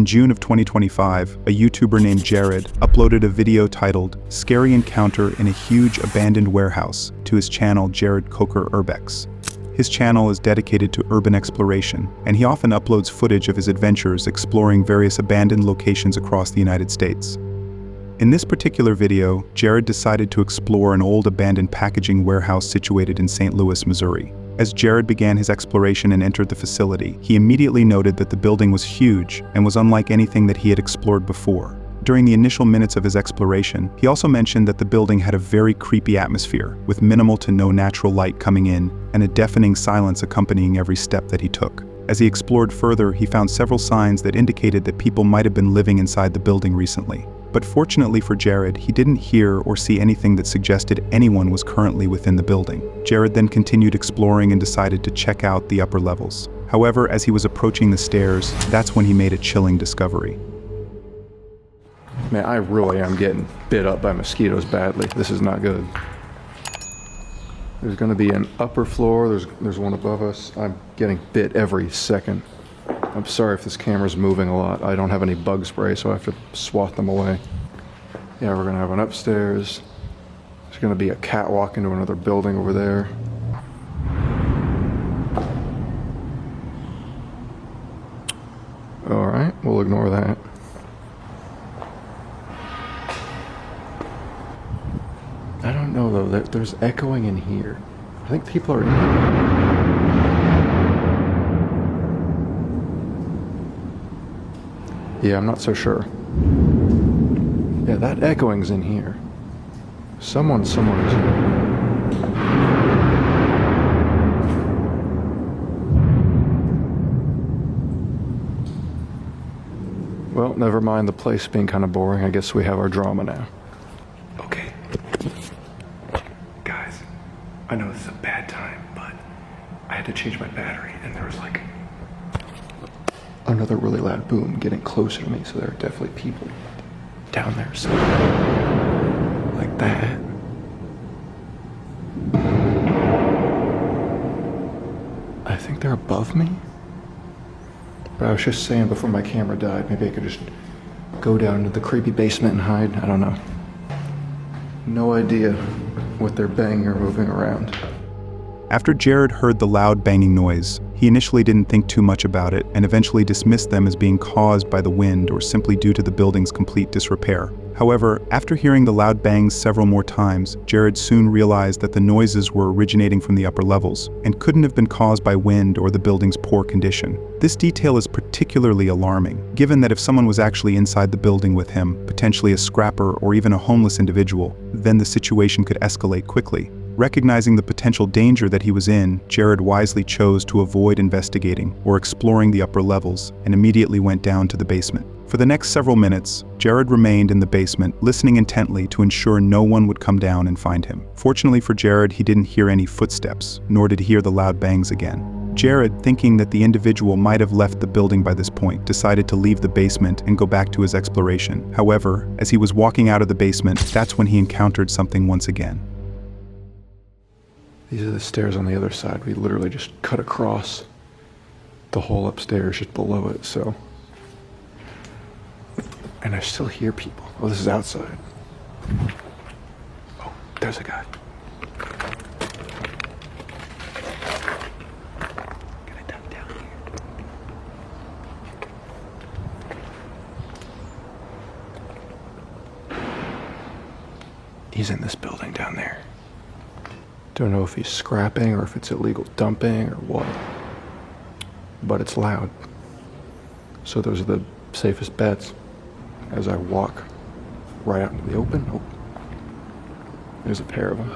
In June of 2025, a YouTuber named Jared uploaded a video titled "Scary Encounter in a Huge Abandoned Warehouse" to his channel Jared Coker Urbex. His channel is dedicated to urban exploration, and he often uploads footage of his adventures exploring various abandoned locations across the United States. In this particular video, Jared decided to explore an old abandoned packaging warehouse situated in St. Louis, Missouri. As Jared began his exploration and entered the facility, he immediately noted that the building was huge and was unlike anything that he had explored before. During the initial minutes of his exploration, he also mentioned that the building had a very creepy atmosphere, with minimal to no natural light coming in and a deafening silence accompanying every step that he took. As he explored further, he found several signs that indicated that people might have been living inside the building recently. But fortunately for Jared, he didn't hear or see anything that suggested anyone was currently within the building. Jared then continued exploring and decided to check out the upper levels. However, as he was approaching the stairs, that's when he made a chilling discovery. Man, I really am getting bit up by mosquitoes badly. This is not good. There's gonna be an upper floor, there's one above us. I'm getting bit every second. I'm sorry if this camera's moving a lot. I don't have any bug spray, so I have to swat them away. Yeah, we're gonna have one upstairs. There's gonna be a catwalk into another building over there. All right, we'll ignore that. I don't know though, there's echoing in here. I think people are in here. Yeah, I'm not so sure. Yeah, that echoing's in here. Someone is here. Well, never mind the place being kind of boring. I guess we have our drama now. Okay. Guys, I know this is a bad time, but I had to change my battery and there was like another really loud boom getting closer to me, so there are definitely people down there somewhere. Like that. I think they're above me. But I was just saying before my camera died, maybe I could just go down into the creepy basement and hide. I don't know. No idea what they're banging or moving around. After Jared heard the loud banging noise, he initially didn't think too much about it and eventually dismissed them as being caused by the wind or simply due to the building's complete disrepair. However, after hearing the loud bangs several more times, Jared soon realized that the noises were originating from the upper levels and couldn't have been caused by wind or the building's poor condition. This detail is particularly alarming, given that if someone was actually inside the building with him, potentially a scrapper or even a homeless individual, then the situation could escalate quickly. Recognizing the potential danger that he was in, Jared wisely chose to avoid investigating or exploring the upper levels and immediately went down to the basement. For the next several minutes, Jared remained in the basement, listening intently to ensure no one would come down and find him. Fortunately for Jared, he didn't hear any footsteps, nor did he hear the loud bangs again. Jared, thinking that the individual might have left the building by this point, decided to leave the basement and go back to his exploration. However, as he was walking out of the basement, that's when he encountered something once again. These are the stairs on the other side. We literally just cut across the whole upstairs just below it, so. And I still hear people. Oh, this is outside. Oh, there's a guy. gonna duck down here. He's in this building down there. Don't know if he's scrapping or if it's illegal dumping or what, but it's loud. So those are the safest bets as I walk right out into the open. Oh, there's a pair of them.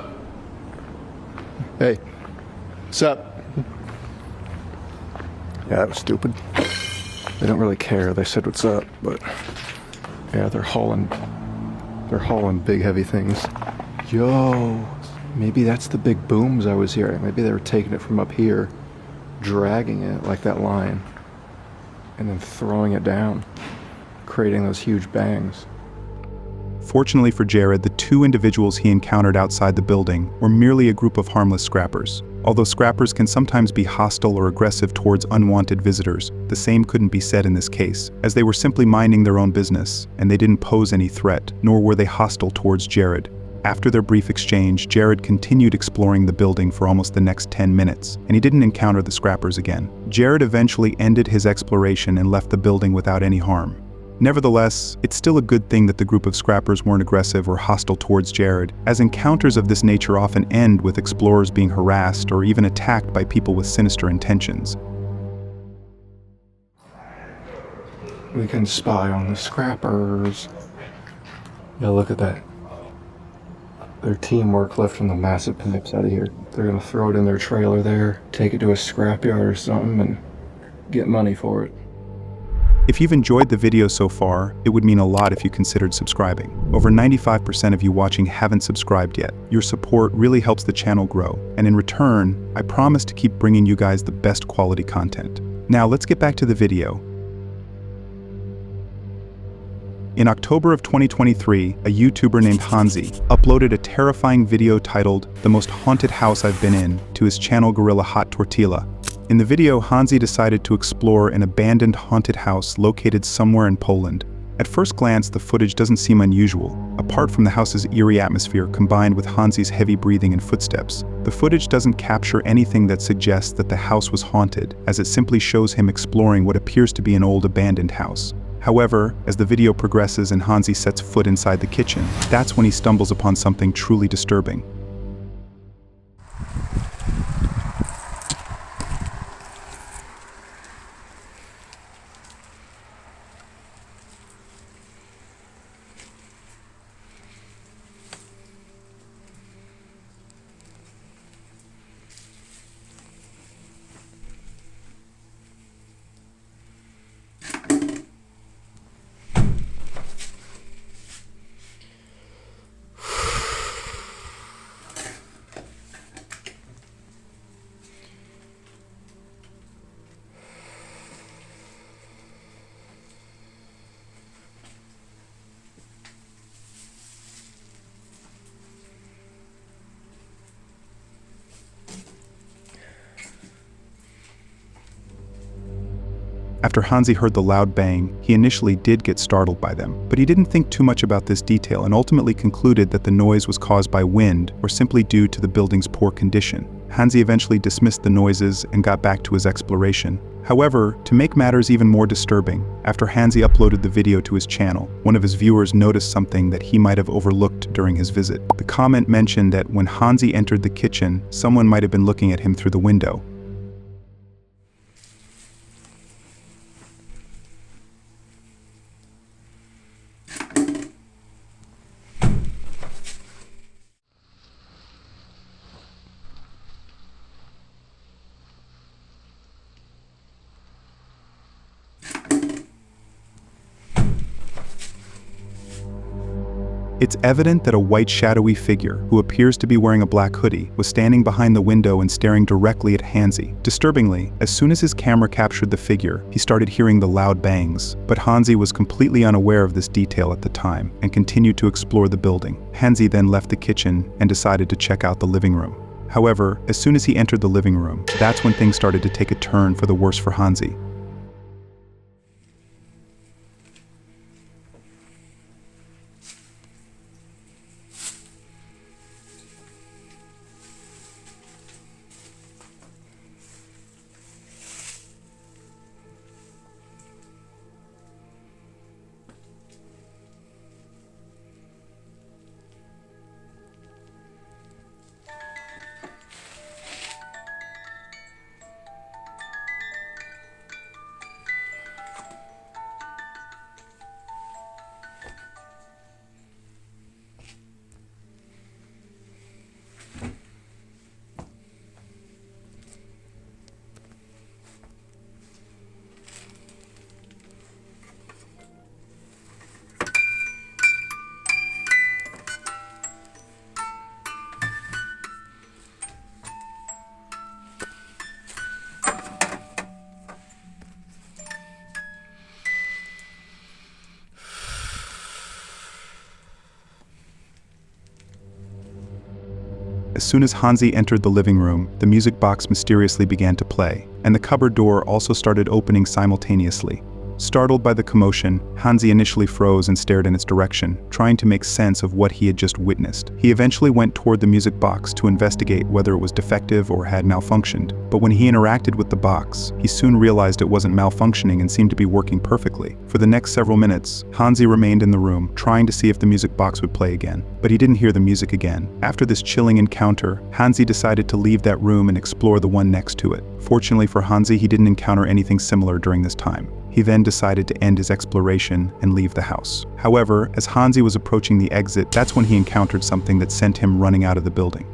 Hey, what's up? Yeah, that was stupid. They don't really care. They said what's up, but yeah, they're hauling big heavy things. Yo. Maybe that's the big booms I was hearing. Maybe they were taking it from up here, dragging it like that line, and then throwing it down, creating those huge bangs. Fortunately for Jared, the two individuals he encountered outside the building were merely a group of harmless scrappers. Although scrappers can sometimes be hostile or aggressive towards unwanted visitors, the same couldn't be said in this case, as they were simply minding their own business, and they didn't pose any threat, nor were they hostile towards Jared. After their brief exchange, Jared continued exploring the building for almost the next 10 minutes, and he didn't encounter the scrappers again. Jared eventually ended his exploration and left the building without any harm. Nevertheless, it's still a good thing that the group of scrappers weren't aggressive or hostile towards Jared, as encounters of this nature often end with explorers being harassed or even attacked by people with sinister intentions. We can spy on the scrappers. Yeah, look at that. Their teamwork lifting the massive pipes out of here. They're gonna throw it in their trailer there, take it to a scrapyard or something, and get money for it. If you've enjoyed the video so far, it would mean a lot if you considered subscribing. Over 95% of you watching haven't subscribed yet. Your support really helps the channel grow, and in return, I promise to keep bringing you guys the best quality content. Now let's get back to the video. In October of 2023, a YouTuber named Hansi uploaded a terrifying video titled "The Most Haunted House I've Been In" to his channel Gorilla Hot Tortilla. In the video, Hansi decided to explore an abandoned haunted house located somewhere in Poland. At first glance, the footage doesn't seem unusual, apart from the house's eerie atmosphere combined with Hansi's heavy breathing and footsteps. The footage doesn't capture anything that suggests that the house was haunted, as it simply shows him exploring what appears to be an old abandoned house. However, as the video progresses and Hansi sets foot inside the kitchen, that's when he stumbles upon something truly disturbing. After Hansi heard the loud bang, he initially did get startled by them, but he didn't think too much about this detail and ultimately concluded that the noise was caused by wind or simply due to the building's poor condition. Hansi eventually dismissed the noises and got back to his exploration. However, to make matters even more disturbing, after Hansi uploaded the video to his channel, one of his viewers noticed something that he might have overlooked during his visit. The comment mentioned that when Hansi entered the kitchen, someone might have been looking at him through the window. It's evident that a white shadowy figure, who appears to be wearing a black hoodie, was standing behind the window and staring directly at Hansi. Disturbingly, as soon as his camera captured the figure, he started hearing the loud bangs. But Hansi was completely unaware of this detail at the time and continued to explore the building. Hansi then left the kitchen and decided to check out the living room. However, as soon as he entered the living room, that's when things started to take a turn for the worse for Hansi. As soon as Hansi entered the living room, the music box mysteriously began to play, and the cupboard door also started opening simultaneously. Startled by the commotion, Hansi initially froze and stared in its direction, trying to make sense of what he had just witnessed. He eventually went toward the music box to investigate whether it was defective or had malfunctioned, but when he interacted with the box, he soon realized it wasn't malfunctioning and seemed to be working perfectly. For the next several minutes, Hansi remained in the room, trying to see if the music box would play again, but he didn't hear the music again. After this chilling encounter, Hansi decided to leave that room and explore the one next to it. Fortunately for Hansi, he didn't encounter anything similar during this time. He then decided to end his exploration and leave the house. However, as Hansi was approaching the exit, that's when he encountered something that sent him running out of the building.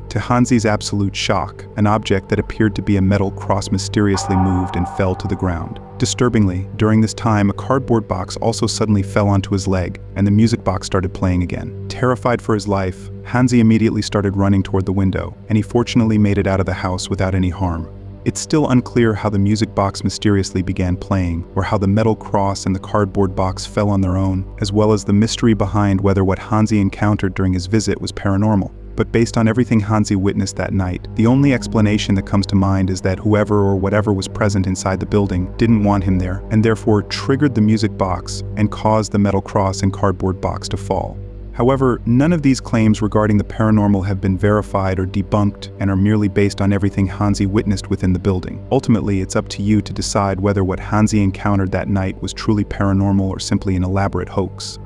To Hansi's absolute shock, an object that appeared to be a metal cross mysteriously moved and fell to the ground. Disturbingly, during this time, a cardboard box also suddenly fell onto his leg, and the music box started playing again. Terrified for his life, Hansi immediately started running toward the window, and he fortunately made it out of the house without any harm. It's still unclear how the music box mysteriously began playing, or how the metal cross and the cardboard box fell on their own, as well as the mystery behind whether what Hansi encountered during his visit was paranormal. But based on everything Hansi witnessed that night, the only explanation that comes to mind is that whoever or whatever was present inside the building didn't want him there, and therefore triggered the music box and caused the metal cross and cardboard box to fall. However, none of these claims regarding the paranormal have been verified or debunked and are merely based on everything Hansi witnessed within the building. Ultimately, it's up to you to decide whether what Hansi encountered that night was truly paranormal or simply an elaborate hoax.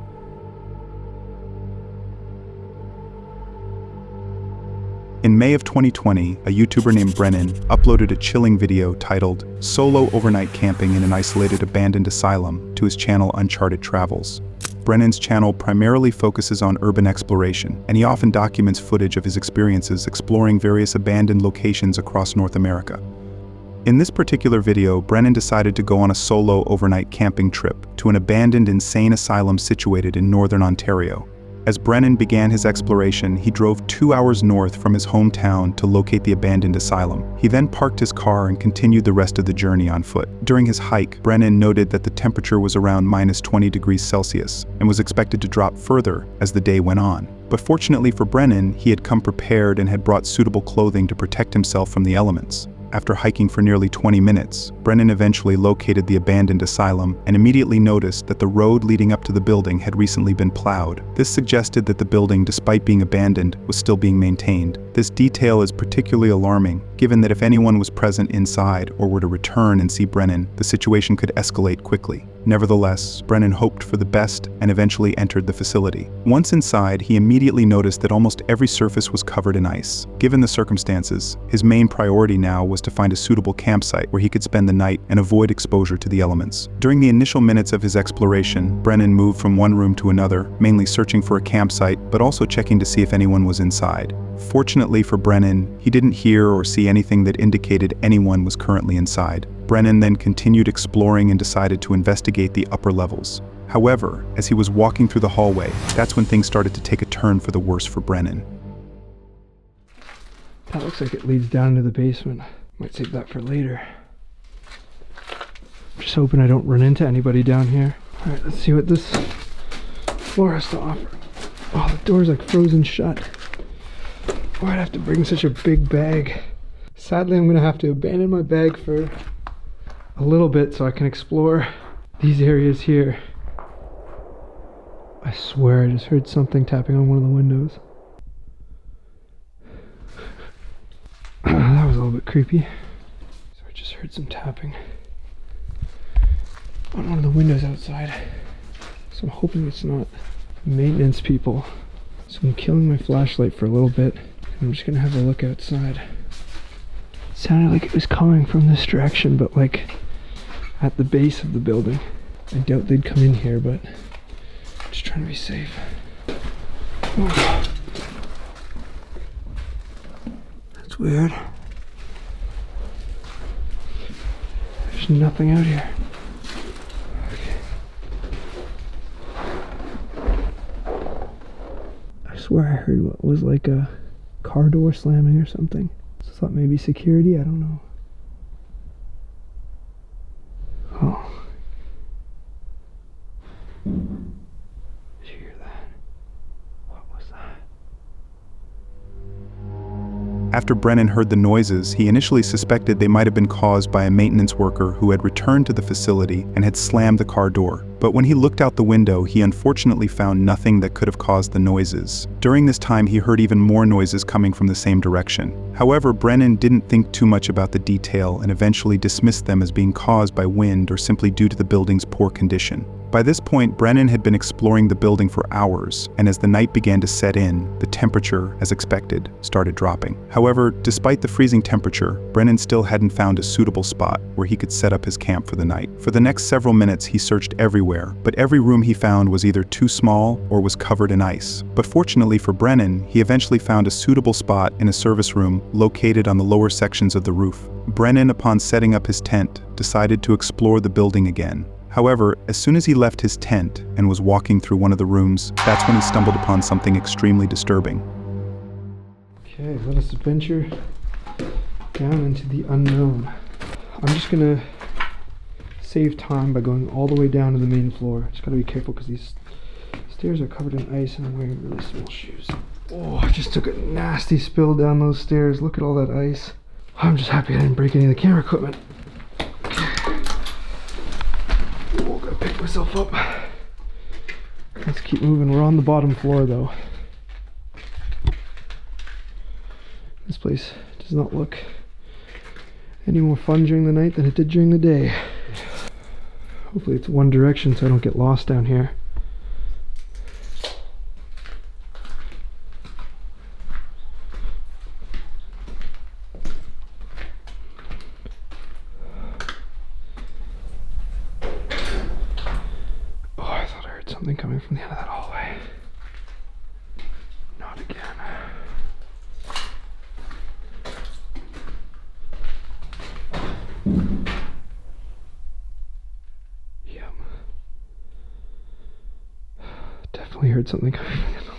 In May of 2020, a YouTuber named Brennan uploaded a chilling video titled "Solo Overnight Camping in an Isolated Abandoned Asylum" to his channel Uncharted Travels. Brennan's channel primarily focuses on urban exploration, and he often documents footage of his experiences exploring various abandoned locations across North America. In this particular video, Brennan decided to go on a solo overnight camping trip to an abandoned insane asylum situated in northern Ontario. As Brennan began his exploration, he drove 2 hours north from his hometown to locate the abandoned asylum. He then parked his car and continued the rest of the journey on foot. During his hike, Brennan noted that the temperature was around -20 degrees Celsius and was expected to drop further as the day went on. But fortunately for Brennan, he had come prepared and had brought suitable clothing to protect himself from the elements. After hiking for nearly 20 minutes, Brennan eventually located the abandoned asylum and immediately noticed that the road leading up to the building had recently been plowed. This suggested that the building, despite being abandoned, was still being maintained. This detail is particularly alarming, given that if anyone was present inside or were to return and see Brennan, the situation could escalate quickly. Nevertheless, Brennan hoped for the best and eventually entered the facility. Once inside, he immediately noticed that almost every surface was covered in ice. Given the circumstances, his main priority now was to find a suitable campsite where he could spend the night and avoid exposure to the elements. During the initial minutes of his exploration, Brennan moved from one room to another, mainly searching for a campsite, but also checking to see if anyone was inside. Fortunately for Brennan, he didn't hear or see anything that indicated anyone was currently inside. Brennan then continued exploring and decided to investigate the upper levels. However, as he was walking through the hallway, that's when things started to take a turn for the worse for Brennan. That looks like it leads down into the basement. Might save that for later. Just hoping I don't run into anybody down here. Alright, let's see what this floor has to offer. Oh, the door's like frozen shut. Why'd I have to bring such a big bag? Sadly, I'm gonna have to abandon my bag for a little bit so I can explore these areas here. I swear I just heard something tapping on one of the windows. That was a little bit creepy. So I just heard some tapping on one of the windows outside. So I'm hoping it's not maintenance people. So I'm killing my flashlight for a little bit, and I'm just gonna have a look outside. It sounded like it was coming from this direction, but like at the base of the building. I doubt they'd come in here, but I'm just trying to be safe. Oh. That's weird. There's nothing out here. I swear I heard what was like a car door slamming or something. So I thought maybe security, I don't know. Oh. Did you hear that? What was that? After Brennan heard the noises, he initially suspected they might have been caused by a maintenance worker who had returned to the facility and had slammed the car door. But when he looked out the window, he unfortunately found nothing that could have caused the noises. During this time, he heard even more noises coming from the same direction. However, Brennan didn't think too much about the detail and eventually dismissed them as being caused by wind or simply due to the building's poor condition. By this point, Brennan had been exploring the building for hours, and as the night began to set in, the temperature, as expected, started dropping. However, despite the freezing temperature, Brennan still hadn't found a suitable spot where he could set up his camp for the night. For the next several minutes, he searched everywhere, but every room he found was either too small or was covered in ice. But fortunately for Brennan, he eventually found a suitable spot in a service room located on the lower sections of the roof. Brennan, upon setting up his tent, decided to explore the building again. However, as soon as he left his tent and was walking through one of the rooms, that's when he stumbled upon something extremely disturbing. Okay, let us venture down into the unknown. I'm just gonna save time by going all the way down to the main floor. Just gotta be careful because these stairs are covered in ice and I'm wearing really small shoes. Oh, I just took a nasty spill down those stairs. Look at all that ice. I'm just happy I didn't break any of the camera equipment. Oh, gotta pick myself up. Let's keep moving. We're on the bottom floor though. This place does not look any more fun during the night than it did during the day. Hopefully it's one direction so I don't get lost down here. Oh, I thought I heard something coming from the end of that hallway. Not again. Yep. Definitely heard something coming from the end of the hallway.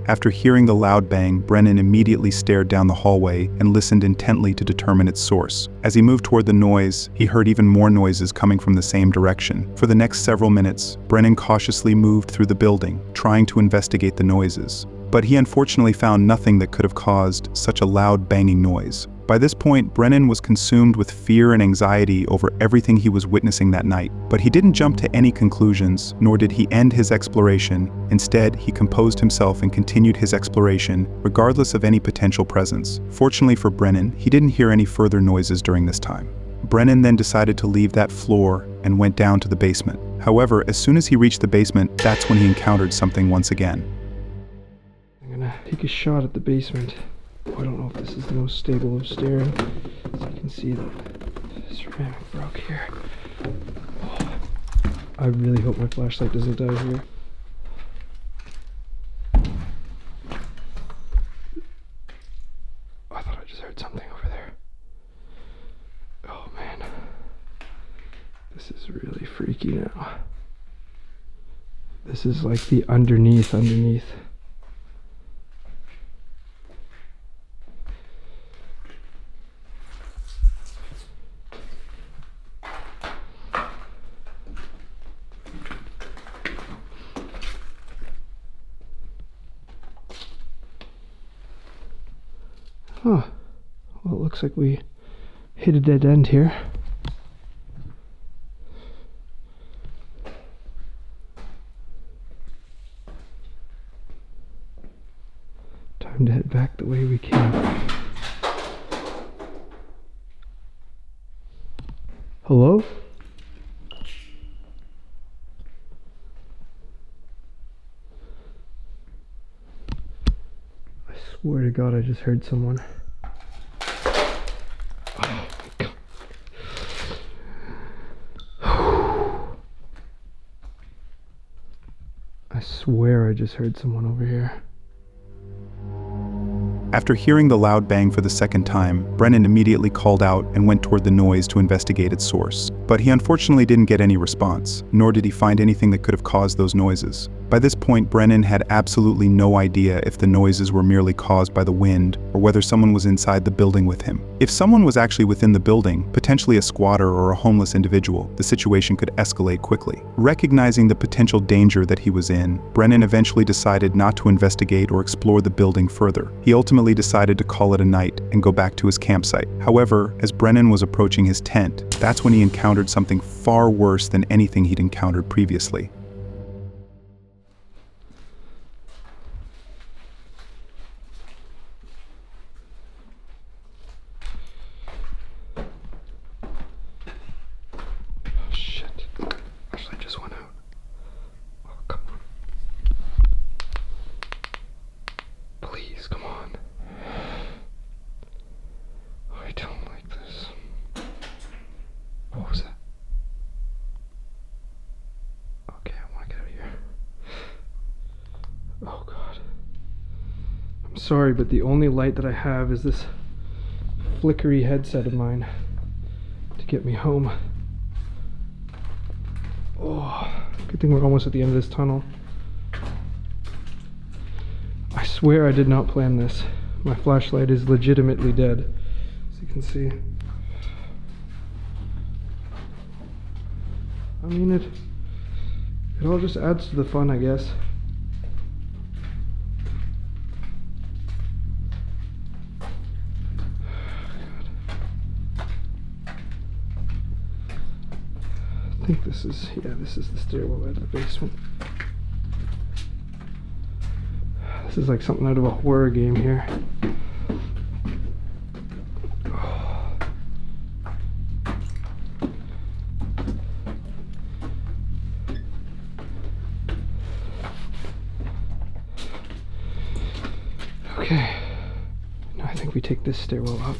After hearing the loud bang, Brennan immediately stared down the hallway and listened intently to determine its source. As he moved toward the noise, he heard even more noises coming from the same direction. For the next several minutes, Brennan cautiously moved through the building, trying to investigate the noises. But he unfortunately found nothing that could have caused such a loud banging noise. By this point, Brennan was consumed with fear and anxiety over everything he was witnessing that night. But he didn't jump to any conclusions, nor did he end his exploration. Instead, he composed himself and continued his exploration, regardless of any potential presence. Fortunately for Brennan, he didn't hear any further noises during this time. Brennan then decided to leave that floor and went down to the basement. However, as soon as he reached the basement, that's when he encountered something once again. I'm gonna take a shot at the basement. Oh, I don't know if this is the most stable of staring. So you can see that ceramic broke here. Oh, I really hope my flashlight doesn't die here. I thought I just heard something over there. Oh man. This is really freaky now. This is like the underneath. Huh. Well, it looks like we hit a dead end here. Time Time to head back the way we came. Hello? I swear to God, I just heard someone. Oh my God. I swear I just heard someone over here. After hearing the loud bang for the second time, Brennan immediately called out and went toward the noise to investigate its source. But he unfortunately didn't get any response, nor did he find anything that could have caused those noises. By this point, Brennan had absolutely no idea if the noises were merely caused by the wind or whether someone was inside the building with him. If someone was actually within the building, potentially a squatter or a homeless individual, the situation could escalate quickly. Recognizing the potential danger that he was in, Brennan eventually decided not to investigate or explore the building further. He ultimately decided to call it a night and go back to his campsite. However, as Brennan was approaching his tent, that's when he encountered something far worse than anything he'd encountered previously. Sorry, but the only light that I have is this flickery headset of mine to get me home. Oh, good thing we're almost at the end of this tunnel. I swear I did not plan this. My flashlight is legitimately dead, as you can see. I mean, it all just adds to the fun, I guess. I think this is the stairwell out of the basement. This is like something out of a horror game here. Okay, now I think we take this stairwell up.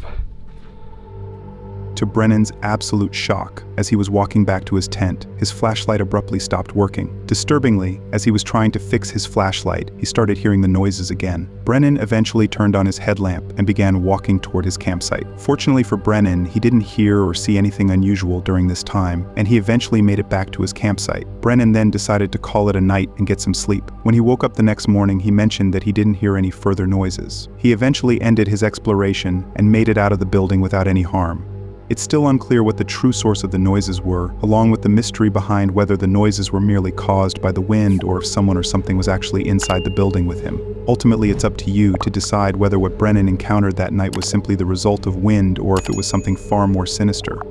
To Brennan's absolute shock, as he was walking back to his tent, his flashlight abruptly stopped working. Disturbingly, as he was trying to fix his flashlight, he started hearing the noises again. Brennan eventually turned on his headlamp and began walking toward his campsite. Fortunately for Brennan, he didn't hear or see anything unusual during this time, and he eventually made it back to his campsite. Brennan then decided to call it a night and get some sleep. When he woke up the next morning, he mentioned that he didn't hear any further noises. He eventually ended his exploration and made it out of the building without any harm. It's still unclear what the true source of the noises were, along with the mystery behind whether the noises were merely caused by the wind or if someone or something was actually inside the building with him. Ultimately, it's up to you to decide whether what Brennan encountered that night was simply the result of wind or if it was something far more sinister.